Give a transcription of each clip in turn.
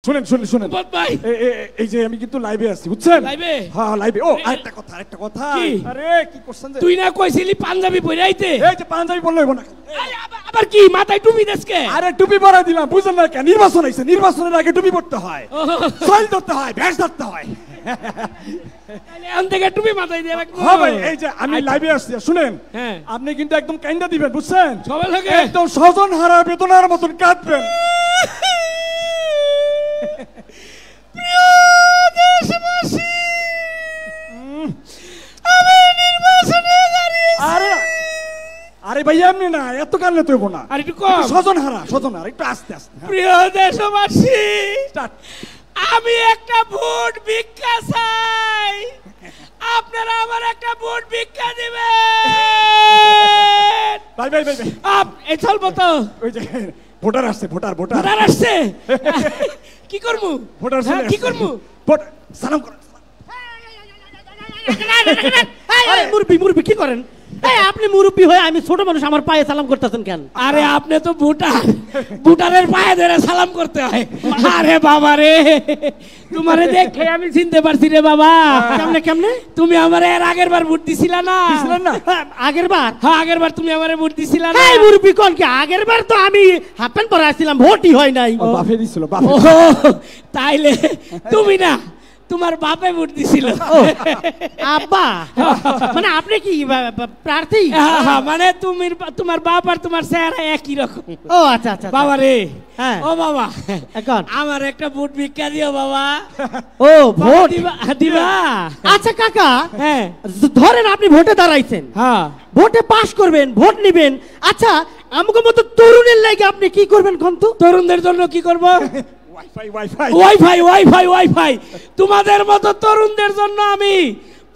শুনেন শুনেন শুনেন ভাই এই যে আমি কিন্তু লাইভে আছি বুঝছেন লাইভে হ্যাঁ লাইভে ও আরেকটা কথা আরে কি করছেন যে তুই না কইছিলি পাঞ্জাবি পরে আইতে এই যে পাঞ্জাবি পরলে হইব না আবার কি মাথায় টুপি দেশকে আরে টুপি পরা দিলাম বুঝলেন না কেন নির্বাচন হইছে নির্বাচনের আগে টুপি পরতে হয় সইল ধরতে হয় ভ্যাস ধরতে হয় তাহলে এখান থেকে টুপি মাথায় দিয়ে রাখবো হ্যাঁ ভাই এই যে আমি লাইভে আসছি শুনেন আপনি কিন্তু একদম কাইন্ডা দিবেন বুঝছেন সবাই লাগে একদম স্বজন হারা বেদনার মতন কাঁদবেন প্রিয় দেশবাসী আমি নির্বাচনে দাঁড়িয়েছি আরে আরে ভাই এমনি না এত কান্না তো হইব না আর একটু কম স্বজন হারা একটু আস্তে আস্তে প্রিয় দেশবাসী আমি একটা ভোট ভিক্ষা চাই আপনারা আমার একটা ভোট ভিক্ষা দিবেন ভাই ভাই ভাই এই চলবো তো ওই যে ভোটার আসছে ভোটার আসছে কি করবো ভোটার কি করবো সালাম কর মুরব্বি কি করেন আপনি মুরব্বি হয়ে আমি ছোট মানুষ আমার পায়ে সালাম করতেছেন কেন আরে আপনি তো ভুটানের পায়ে ধরে সালাম করতে হয় আরে বাবা রে তোমারে দেখে আমি চিনতে পারছি রে বাবা কেমনে তুমি আমারে এর আগের বার ভোট দিছিলা না আগের বার হ্যাঁ আগের বার তুমি আমারে ভোট দিছিলা না মুরব্বি কোন কি আগের বার তো আমি হাফ প্যান্ট পরে আসছিলাম ভোটই হয় নাই বাপে দিছিল বাপে তাইলে তুমি না তোমার বাপে ভোট দিছিল আব্বা মানে আপনি কি প্রার্থী মানে তোমার বাপ আর তোমার চেহারা একই রকম ও আচ্ছা আচ্ছা বাবা রে ও বাবা এখন আমার একটা ভোট ভিক্ষা দিও বাবা ও ভোট দিবা আচ্ছা কাকা হ্যাঁ ধরেন আপনি ভোটে দাঁড়াইছেন হ্যাঁ ভোটে পাস করবেন ভোট নিবেন আচ্ছা আমাকে মতো তরুণের লাগে আপনি কি করবেন কোন তো তরুণদের জন্য কি করব ওয়াইফাই ওয়াইফাই তোমাদের মতো তরুণদের জন্য আমি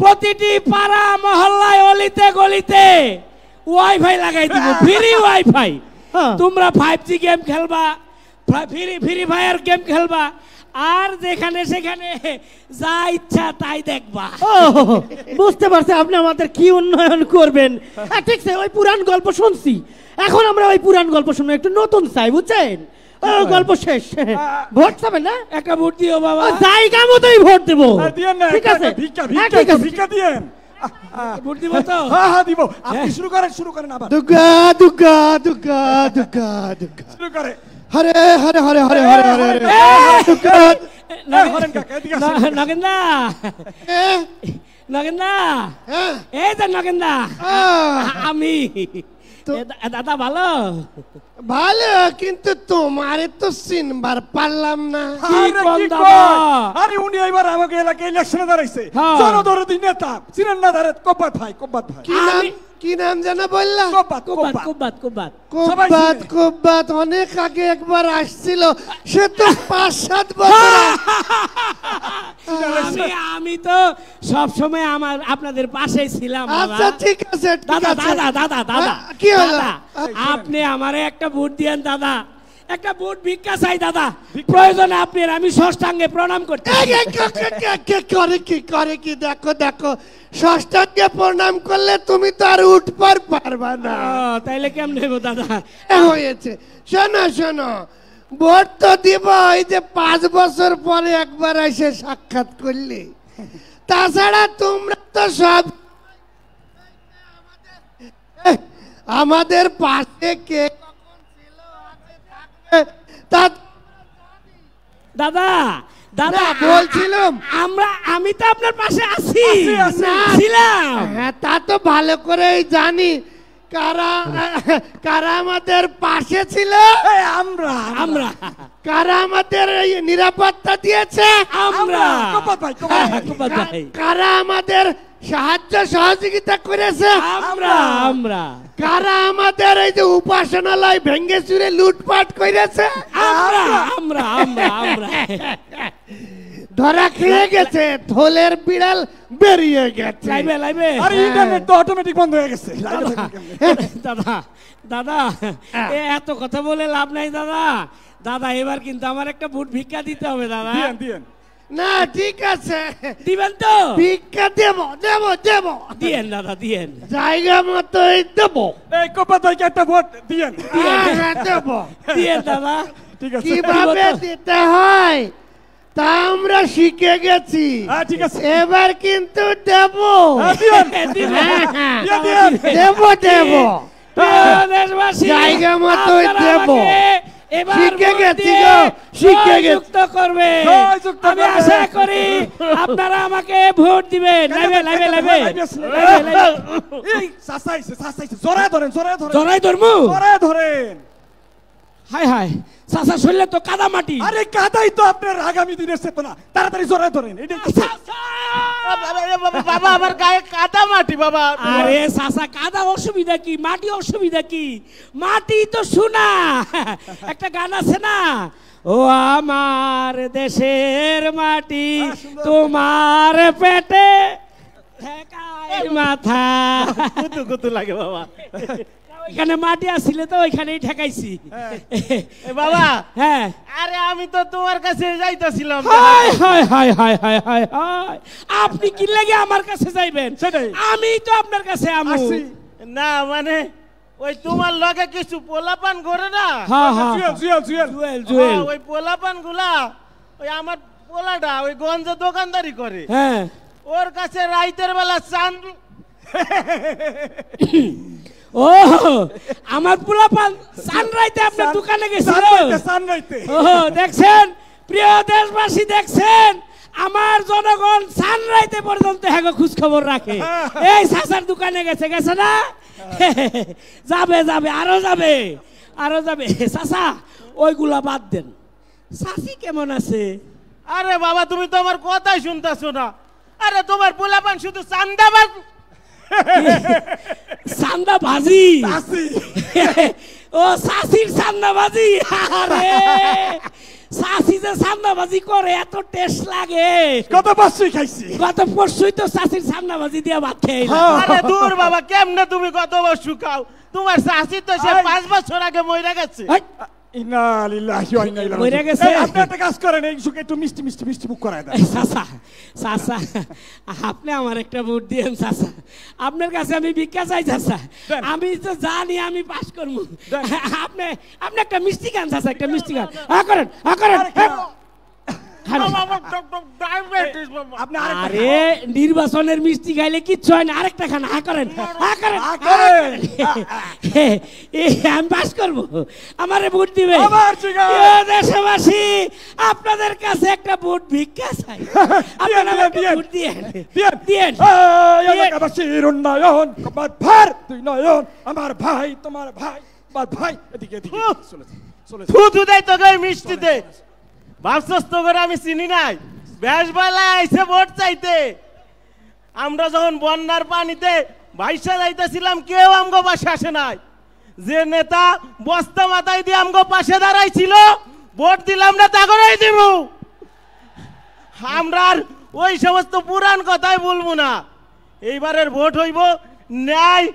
প্রতিটি পাড়া মহল্লায় অলিতে গলিতে ওয়াইফাই লাগাই দিব ফ্রি ওয়াইফাই তোমরা 5G গেম খেলবা ফ্রি ফায়ার গেম খেলবা আর যেখানে সেখানে যা ইচ্ছা তাই দেখবা বুঝতে পারছি আপনি আমাদের কি উন্নয়ন করবেন ঠিক আছে ওই পুরান গল্প শুনছি এখন আমরা ওই পুরান গল্প শুনে একটু নতুন চাই বুঝছেন গল্প শেষ ভোট পাবেন না একটা ভোট দিও বাবা জায়গা মতোই ভোট দেবো ঠিক আছে ভিক্ষা দিয়েন ভোট দিব তো হ্যাঁ দিব আপনি শুরু করেন আবার দুগা দুগা দুগা দুগা দুগা শুরু করে হরে হরে হরে হরে হরে হরে নগেন্দা এই যে নগেন্দা আমি দাদা ভালো ভালো কিন্তু তোমারে তো চিনবার পারলাম না আরে উনি এবার আমাকে এলাকায় ইলেকশনে দাঁড়াইছে জনদরদি নেতা চিনেন না দাঁড়াত কব্বাত ভাই কি নাম জানা বললা কব্বাত অনেক আগে একবার আসছিল সে তো 5-7 বছর আমি তো সব সময় আপনাদের পাশেই ছিলাম আচ্ছা ঠিক আছে দাদা কি হলো আপনি আমারে একটা ভোট দিয়েন দাদা একটা ভোট ভিক্ষা চাই দাদা প্রয়োজনে আপনার আমি ষষ্ঠাঙ্গে প্রণাম করতে করে কি দেখো ষষ্ঠাঙ্গে প্রণাম করলে তুমি তো আর উঠবার পারবা না তাইলে কেমন নেব দাদা হয়েছে শোনো ভোট তো দিব এই যে 5 বছর পরে একবার এসে সাক্ষাৎ করলে তাছাড়া তোমরা তো সব আমাদের পাশে কে কখন ছিল দাদা বলছিলাম আমি তো আপনার পাশে আছি ছিলাম হ্যাঁ তা তো ভালো করেই জানি কারা আমাদের পাশে ছিল আমরা কারা আমাদের নিরাপত্তা দিয়েছে আমরা কারা আমাদের সাহায্য সহযোগিতা করেছে আমরা কারা আমাদের এই যে উপাসনালয় ভেঙে চুরে লুটপাট করেছে আমরা ধরা খেয়ে গেছে থলের বিড়াল বেরিয়ে গেছে লাইভে আরে ইন্টারনেট তো অটোমেটিক বন্ধ হয়ে গেছে দাদা এত কথা বলে লাভ নাই দাদা এবার কিন্তু আমার একটা ভোট ভিক্ষা দিতে হবে দাদা দিয়েন না ঠিক আছে দিবেন তো ভিক্ষা দেব দিয়েন দাদা দিয়েন জায়গা মতোই দেব এই কপাত ভাইকে একটা ভোট দিয়েন দেব দিয়েন দাদা ঠিক আছে কিভাবে দিতে হয় তা আমরা শিখে গেছি। ঠিক আছে, এবার কিন্তু দেব দেব দেব দেশবাসী জায়গা মতোই দেব। এবার শিখে ভোট গেছি দিয়ে গো, শিখে গেছি। জয়যুক্ত করবে। জয়যুক্ত আমি করবে। আশা করি আপনারা আমাকে ভোট দিবেন। লাইভে লাইভে লাইভে এই সাসাইছে জোরে ধরেন জরাই ধর্মু জোরে ধরেন। হাই হাই চাচা শরীরে তো কাদা মাটি। আরে কাদাই তো আপনার আগামী দিনের চেতনা, তাড়াতাড়ি জোরে ধরেন। এটা বাবা আমার গায়ে কাদা মাটি বাবা। আরে চাচা কাদা অসুবিধা কি, মাটি অসুবিধা কি? মাটি তো সোনা। একটা গান আছে না, ও আমার দেশের মাটি তোমার পেটে ঠেকায় মাথা। কুতু কুতু লাগে বাবা। ওইখানে মাটি আসছিলে তো ওইখানেই ঠেকাইছি। বাবা হ্যাঁ, আরে আমি তো তোমার কাছে যাইতাছিলাম। হায় হায় হায় হায় হায় হায় হায়, আপনি কি লাগে আমার কাছে যাইবেন? সেটাই। আমি তো আপনার কাছে আমু। আসছি। না মানে ওই তোমার লগে কিছু পোলাপান করে না। হ্যাঁ হ্যাঁ, জুয়েল জুয়েল জুয়েল। ওই পোলাপান গুলা ওই আমার পোলাটা ওই গঞ্জে দোকানদারি করে। হ্যাঁ, ওর কাছে রাইতের বেলা চান। ও আমার পোলাপান সানরাইতে আপনার দোকানে গেছিল। সানরাইতে ও দেখছেন প্রিয় দেশবাসী, দেখছেন আমার জনগণ সানরাইতে পর্যন্ত হ্যাঁ খোঁজ খবর রাখে। এই চাচার দোকানে গেছে গেছে না? যাবে যাবে আরো যাবে আরো যাবে। চাচা ওইগুলা বাদ দেন। চাচি কেমন আছে? আরে বাবা তুমি তো আমার কথাই শুনতেছো না। আরে তোমার পোলাপান শুধু চান্দাবাজ। চান্দা ভাজি আসি। ও চাষির চান্দা ভাজি। আরে চাষি যে চান্দা ভাজি করে এত টেস্ট লাগে। কত বছর খাইছি। গত পরশুই তো চাষির চান্দা ভাজি দিয়ে ভাত খেয়ে আরে দূর বাবা, কেমনে তুমি কত বছর খাও? তোমার শাশি তো সে 5 বছর আগে মইরা গেছে। ইন্না লিল্লাহি ওয়া ইন্না ইলাইহি মইরা রাজিউন। গেছে। এই, আপনি একটা কাজ করেন, এই সুকে একটু মিষ্টি মিষ্টি মিষ্টি মুখ করায় দেন। চাচা চাচা আপনি আমার একটা ভোট দিয়েন চাচা। আপনার কাছে আমি ভিক্ষা চাই চাচা। দেন। আমি তো জানি আমি পাস করবো। দেন। আপনি আপনি একটা মিষ্টি গান চাচা, একটা মিষ্টি গান করেন করেন। আরে খান। ডায়াবেটিস বাবা। আপনি আরেকটা আরে নির্বাচনের মিষ্টি খাইলে কিচ্ছু হয় না। আরেকটা খান, করেন করেন করেন। আমি পাস করবো, আমারে ভোট দিবে। আমার জিগা। প্রিয় দেশবাসী, আপনাদের কাছে একটা ভোট ভিক্ষা চাই। আপনারা আমাকে ভোট দিয়েন দিয়েন। এই এলাকাবাসীর উন্নয়ন আমার ভার তুই নয়ন, আমার ভাই তোমার ভাই, আমার ভাই এদিকে এদিকে চলেছে চলেছে। থুতু দেয় তোকে ওই মিষ্টিতে। ভাবছস তো করে আমি চিনি নাই? বেশবেলা আইসে ভোট চাইতে। আমরা যখন বন্যার পানিতে ভাইসা যাইতেছিলাম কেউ আমগো পাশে আসে নাই। যে নেতা বস্তা মাথায় দিয়ে আমগো পাশে দাঁড়াইছিল ভোট দিলাম না তা করেই দিব। আমরা আর ওই সমস্ত পুরান কথাই বলবো না। এইবারের ভোট হইব ন্যায়,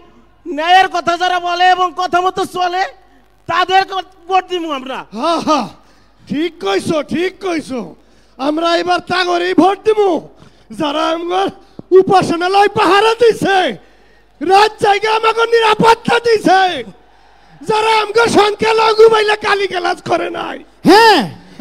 ন্যায়ের কথা যারা বলে এবং কথা মতো চলে তাদের ভোট দিব আমরা। হ্যাঁ হ্যাঁ, ঠিক কইছো ঠিক কইছো। আমরা এবার তাগরেই ভোট দিব যারা আমার উপাসনালয় পাহারা দিছে, রাত জায়গা আমাকে নিরাপত্তা দিছে, যারা আমাকে সংখ্যালঘু মাইলে গালি গালাজ করে নাই। হ্যাঁ,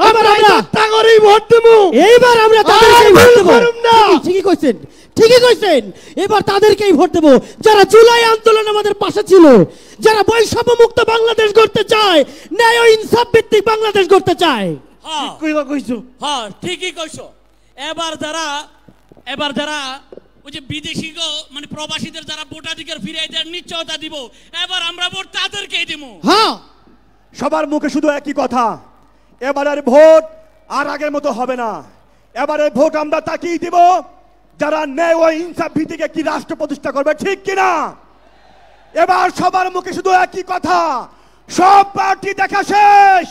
আমরা এবার তাগরেই ভোট দিব। এইবার আমরা তাদেরকেই ভোট দেব। করুম না। ঠিকই কইছেন, ঠিকই কইছেন। এবার তাদেরকেই ভোট দেব যারা জুলাই আন্দোলন আমাদের পাশে ছিল, যারা বৈষম্য মুক্ত বাংলাদেশ গড়তে চায়, ন্যায় ও ইনসাফ ভিত্তিক বাংলাদেশ গড়তে চায়। ঠিক কইবা কইছো। হ্যাঁ ঠিকই কইছো। এবার যারা ওই যে বিদেশি মানে প্রবাসীদের যারা ভোটাধিকার ফিরিয়ে দেওয়ার নিশ্চয়তা দিব, এবার আমরা ভোট তাদেরকেই দিব। হ্যাঁ, সবার মুখে শুধু একই কথা, এবারের ভোট আর আগের মতো হবে না। এবারের ভোট আমরা তাকেই দিব যারা ন্যায় ও ইনসাফ ভিত্তিক একটি রাষ্ট্র প্রতিষ্ঠা করবে, ঠিক কিনা? এবার সবার মুখে শুধু একই কথা, সব পার্টি দেখা শেষ,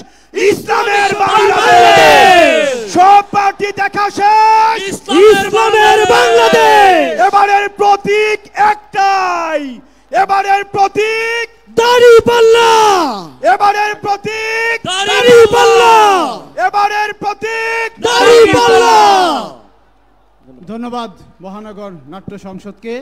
ইসলামের বাংলাদেশ। সব পার্টি দেখা শেষ, ইসলামের বাংলাদেশ। এবারের প্রতীক একটাই, এবারের প্রতীক দাঁড়িপাল্লা, এবারের প্রতীক দাঁড়িপাল্লা, এবারের প্রতীক দাঁড়িপাল্লা। ধন্যবাদ মহানগর নাট্য সংসদকে।